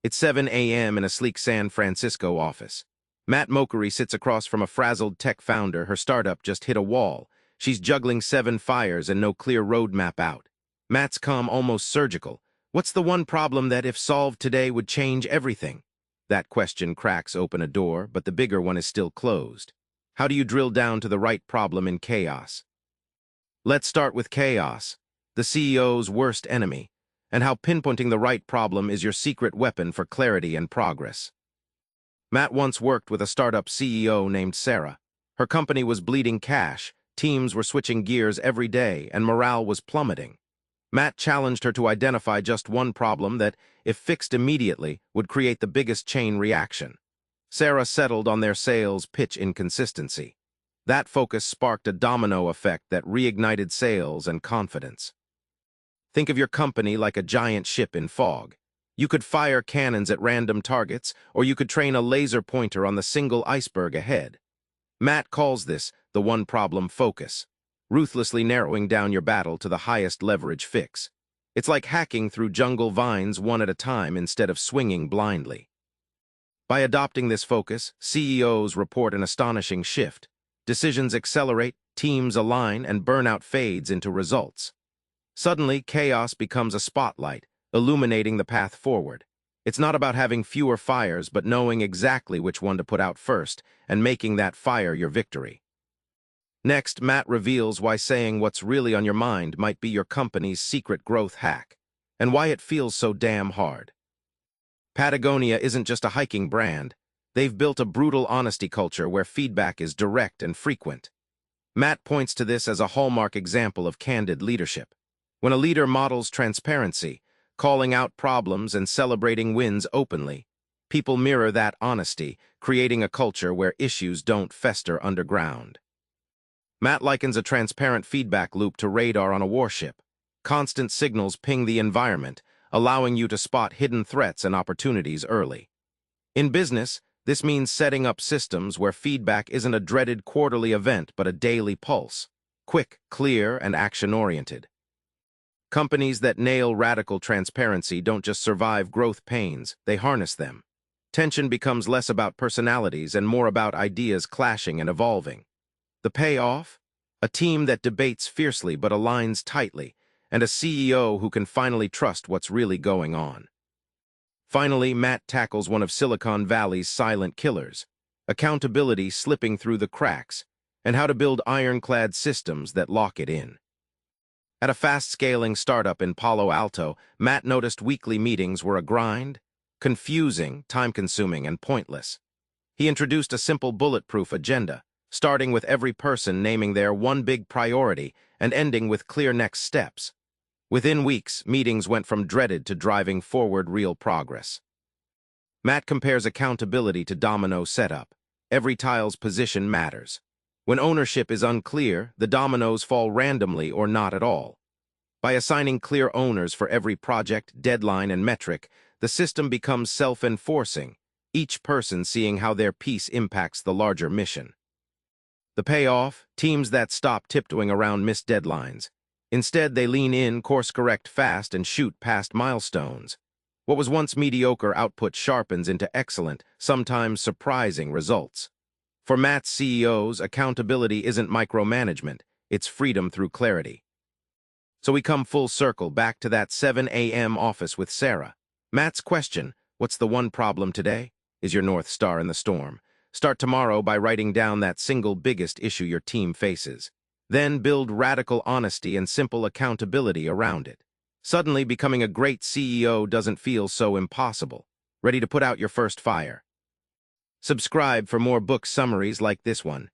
It's 7 a.m. in a sleek San Francisco office. Matt Mochary sits across from a frazzled tech founder. Her startup just hit a wall. She's juggling 7 fires and no clear roadmap out. Matt's calm almost surgical. What's the one problem that, if solved today, would change everything? That question cracks open a door, but the bigger one is still closed. How do you drill down to the right problem in chaos? Let's start with chaos, the CEO's worst enemy, and how pinpointing the right problem is your secret weapon for clarity and progress. Matt once worked with a startup CEO named Sarah. Her company was bleeding cash, teams were switching gears every day, and morale was plummeting. Matt challenged her to identify just one problem that, if fixed immediately, would create the biggest chain reaction. Sarah settled on their sales pitch inconsistency. That focus sparked a domino effect that reignited sales and confidence. Think of your company like a giant ship in fog. You could fire cannons at random targets, or you could train a laser pointer on the single iceberg ahead. Matt calls this the one-problem focus, ruthlessly narrowing down your battle to the highest leverage fix. It's like hacking through jungle vines one at a time instead of swinging blindly. By adopting this focus, CEOs report an astonishing shift. Decisions accelerate, teams align, and burnout fades into results. Suddenly, chaos becomes a spotlight, illuminating the path forward. It's not about having fewer fires, but knowing exactly which one to put out first and making that fire your victory. Next, Matt reveals why saying what's really on your mind might be your company's secret growth hack, and why it feels so damn hard. Patagonia isn't just a hiking brand. They've built a brutal honesty culture where feedback is direct and frequent. Matt points to this as a hallmark example of candid leadership. When a leader models transparency, calling out problems and celebrating wins openly, people mirror that honesty, creating a culture where issues don't fester underground. Matt likens a transparent feedback loop to radar on a warship. Constant signals ping the environment, allowing you to spot hidden threats and opportunities early. In business, this means setting up systems where feedback isn't a dreaded quarterly event but a daily pulse, quick, clear, and action-oriented. Companies that nail radical transparency don't just survive growth pains, they harness them. Tension becomes less about personalities and more about ideas clashing and evolving. The payoff? A team that debates fiercely but aligns tightly, and a CEO who can finally trust what's really going on. Finally, Matt tackles one of Silicon Valley's silent killers, accountability slipping through the cracks, and how to build ironclad systems that lock it in. At a fast-scaling startup in Palo Alto, Matt noticed weekly meetings were a grind, confusing, time-consuming, and pointless. He introduced a simple bulletproof agenda, starting with every person naming their one big priority and ending with clear next steps. Within weeks, meetings went from dreaded to driving forward real progress. Matt compares accountability to domino setup. Every tile's position matters. When ownership is unclear, the dominoes fall randomly or not at all. By assigning clear owners for every project, deadline, and metric, the system becomes self-enforcing, each person seeing how their piece impacts the larger mission. The payoff? Teams that stop tiptoeing around missed deadlines. Instead, they lean in, course-correct fast, and shoot past milestones. What was once mediocre output sharpens into excellent, sometimes surprising results. For Matt's CEOs, accountability isn't micromanagement, it's freedom through clarity. So we come full circle back to that 7 a.m. office with Sarah. Matt's question, what's the one problem today, is your North Star in the storm. Start tomorrow by writing down that single biggest issue your team faces. Then build radical honesty and simple accountability around it. Suddenly, becoming a great CEO doesn't feel so impossible. Ready to put out your first fire? Subscribe for more book summaries like this one.